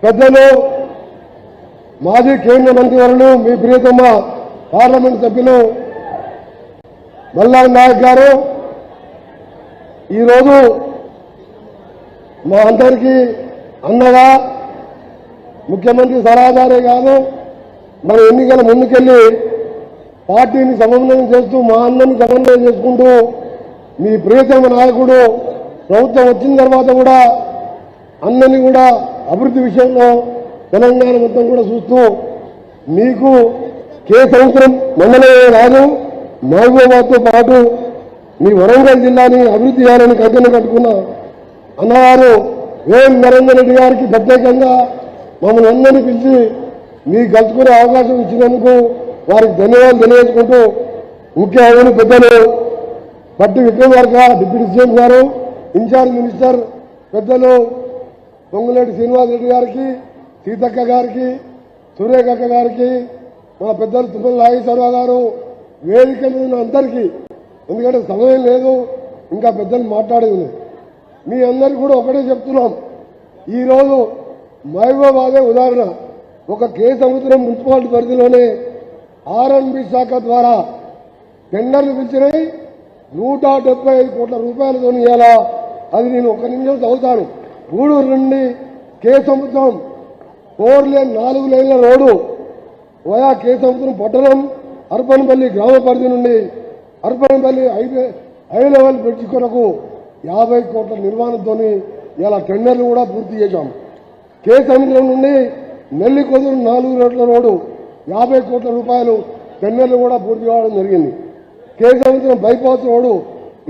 పెద్దలు మాజీ కేంద్ర మంత్రివర్యులు మీ ప్రియతమ పార్లమెంట్ సభ్యులు మల్లాది నాయక్ గారు ఈరోజు మా అందరికీ అన్నగా ముఖ్యమంత్రి సలహాదారే కాదు మన ఎన్నికల ముందుకెళ్లి పార్టీని సమన్వయం చేస్తూ మా అన్నని సమన్వయం చేసుకుంటూ మీ ప్రియతమ నాయకుడు ప్రభుత్వం వచ్చిన తర్వాత కూడా అన్నని కూడా అభివృద్ధి విషయంలో తెలంగాణ మొత్తం కూడా చూస్తూ మీకు కే సముద్రం మండలమే రాదు మహబూబాబాద్తో పాటు మీ వరంగల్ జిల్లాని అభివృద్ధి చేయాలని కంకణం కట్టుకున్న అన్నగారు వేం నరేందర్ రెడ్డి గారికి ప్రత్యేకంగా మమ్మల్ని అందరినీ పిలిచి మీకు కలుసుకునే అవకాశం ఇచ్చినందుకు వారికి ధన్యవాదాలు తెలియజేసుకుంటూ ముఖ్య అతిథులు పెద్దలు పట్టి విక్రమార్క డిప్యూటీ సీఎం గారు ఇన్ఛార్జ్ మినిస్టర్ పెద్దలు పొంగులేటి శ్రీనివాసరెడ్డి గారికి సీతక్క గారికి సురేఖక్క గారికి మా పెద్దలు తుమ్మల నాగేశ్వరరావు గారు వేదిక మీద ఉన్న అందరికీ ఎందుకంటే సమయం లేదు ఇంకా పెద్దలు మాట్లాడేది మీ అందరికీ కూడా ఒకటే చెప్తున్నాం ఈరోజు మహబూబాబాదే ఉదాహరణ ఒక కే సముద్రం మున్సిపాలిటీ పరిధిలోనే R&B శాఖ ద్వారా టెండర్లు పిలిచినాయి 175 కోట్ల రూపాయలతో ఇవ్వాలా అది నేను ఒక నిమిషం చదువుతాను. గూడూరు నుండి కే సముద్రం 4 లేన్ 4 లేన్ల రోడ్డు వయా కే సముద్రం పట్టణం అర్పన్పల్లి గ్రామ పరిధి నుండి అర్పన్పల్లి హై లెవెల్ బ్రిడ్జ్ కొరకు 50 కోట్ల నిర్మాణంతో ఇలా టెండర్లు కూడా పూర్తి చేశాం. కే సముద్రం నుండి నెల్లికొదురు 4 రోడ్ల రోడ్డు 50 కోట్ల రూపాయలు టెండర్లు కూడా పూర్తి కావడం జరిగింది. కే సముద్రం బైపాస్ రోడ్డు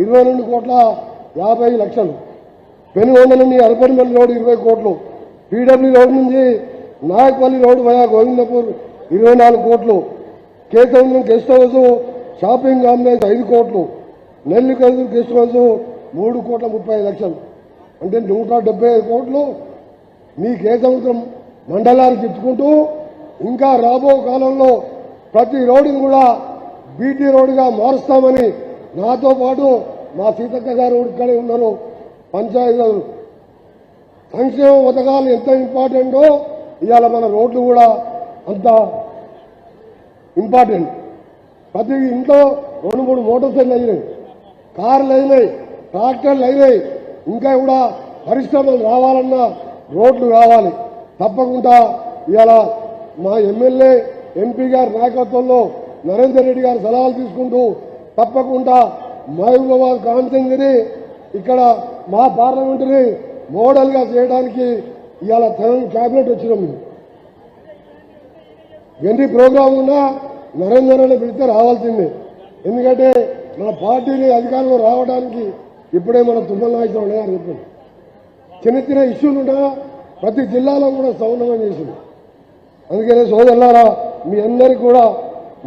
22 కోట్ల 50 లక్షలు. పెనుగొండ నుండి అర్పన్పల్లి రోడ్డు 20 కోట్లు. పీడబ్ల్యూ రోడ్డు నుంచి నాయక్పల్లి రోడ్డు వయా గోవిందపూర్ 24 కోట్లు. కే సముద్రం గెస్ట్ హౌస్ షాపింగ్ కాంప్లెక్స్ 5 కోట్లు. నెల్లికొదురు గెస్ట్ హౌస్ 3 కోట్ల 35 లక్షలు అంటే 175 కోట్లు మీ కే సముద్రం మండలానికి ఇచ్చుకుంటూ ఇంకా రాబో కాలంలో ప్రతి రోడ్డుని కూడా బీటీ రోడ్డుగా మారుస్తామని నాతో పాటు మా సీతక్క గారు ఇక్కడే ఉన్నారు. పంచాయతీ సంక్షేమ పథకాలు ఎంత ఇంపార్టెంటో ఇవాళ మన రోడ్లు కూడా అంత ఇంపార్టెంట్. ప్రతి ఇంట్లో 2-3 మోటార్ సైకిల్ అయినాయి, కార్లు అయినాయి, ట్రాక్టర్లు అయినాయి. ఇంకా కూడా పరిశ్రమలు రావాలన్నా రోడ్లు కావాలి. తప్పకుండా ఇవాళ మా ఎమ్మెల్యే ఎంపీ గారి నాయకత్వంలో నరేందర్ రెడ్డి గారి సలహాలు తీసుకుంటూ తప్పకుండా మహబూబాబాద్ కాన్సెన్సీని ఇక్కడ మా పార్లమెంటుని మోడల్గా చేయడానికి ఇవాళ క్యాబినెట్ వచ్చినాం. ఎన్ని ప్రోగ్రాం ఉన్నా నరేందర్ రెడ్డి పిలిస్తే రావాల్సిందే. ఎందుకంటే మన పార్టీని అధికారంలో రావడానికి ఇప్పుడే మన తుమ్మల నాగేశ్వరరావు గారు చెప్పారు. చిన్న చిన్న ఇష్యూలు ఉన్నా ప్రతి జిల్లాలో కూడా సమన్వయం చేసింది. అందుకనే సోదరులారా మీ అందరికీ కూడా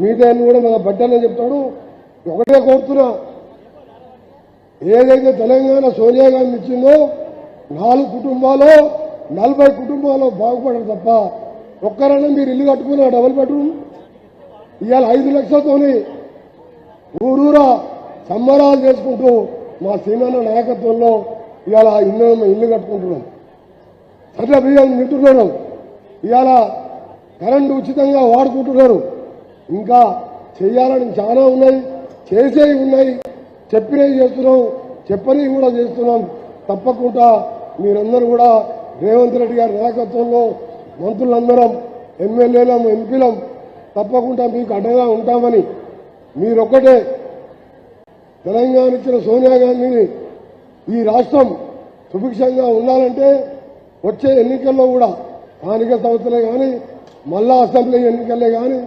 మీతో కూడా మన బట్టలే చెప్తాడు. ఒకటే కోరుతున్నా, ఏదైతే తెలంగాణ సోనియా గాంధీ ఇచ్చిందో 4 కుటుంబాలు 40 కుటుంబాలు బాగుపడరు తప్ప ఒక్కరైనా మీరు ఇల్లు కట్టుకున్న డబుల్ బెడ్రూమ్ ఇవాళ 5 లక్షలతోని ఊరూరా సంబరాలు చేసుకుంటూ మా సీనన్న నాయకత్వంలో ఇవాళ ఇల్లు కట్టుకుంటున్నాం. సట్ల బియ్యం తింటున్నారు. ఇవాళ కరెంటు ఉచితంగా వాడుకుంటున్నారు. ఇంకా చేయాలని చాలా ఉన్నాయి, చేసేవి ఉన్నాయి, చెప్పినవి చేస్తున్నాం, చెప్పనివి కూడా చేస్తున్నాం. తప్పకుండా మీరందరూ కూడా రేవంత్ రెడ్డి గారి నాయకత్వంలో మంత్రులందరం ఎమ్మెల్యేలం ఎంపీలం తప్పకుండా మీకు అడ్డగా ఉంటామని మీరొక్కటే తెలంగాణ ఇచ్చిన సోనియా గాంధీని ఈ రాష్ట్రం సుభిక్షంగా ఉండాలంటే వచ్చే ఎన్నికల్లో కూడా స్థానిక సంస్థలే కానీ మళ్ళా అసెంబ్లీ ఎన్నికలే కానీ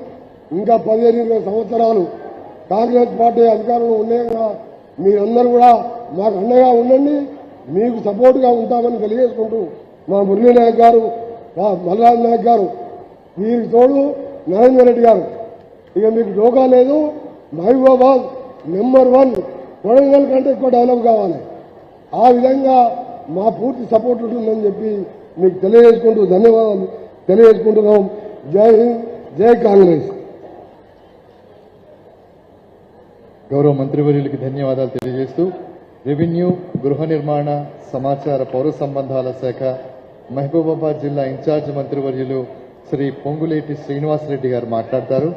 ఇంకా 15-20 సంవత్సరాలు కాంగ్రెస్ పార్టీ అధికారంలో ఉండేగా మీరందరూ కూడా మాకు అండగా ఉండండి, మీకు సపోర్టుగా ఉంటామని తెలియజేసుకుంటూ మా మురళీ నాయక్ గారు, మా మల్లాది నాయక్ గారు, వీరికి తోడు నరేందర్ రెడ్డి గారు, ఇక మీకు డోకా లేదు. మహబూబాబాద్ నెంబర్ 1 వరంగల్ కంటే ఎక్కువ డెవలప్ కావాలి. ఆ విధంగా మా పూర్తి సపోర్ట్ ఉంటుందని చెప్పి మీకు తెలియజేసుకుంటూ ధన్యవాదాలు తెలియజేసుకుంటున్నాం. జై హింద్, జై కాంగ్రెస్. గౌరవ మంత్రివర్యులకి ధన్యవాదాలు తెలియజేస్తూ రెవెన్యూ, గృహ నిర్మాణ, సమాచార, పౌర సంబంధాల శాఖ మహబూబాబాద్ జిల్లా ఇన్ఛార్జ్ మంత్రివర్యులు శ్రీ పొంగులేటి శ్రీనివాసరెడ్డి గారు మాట్లాడతారు.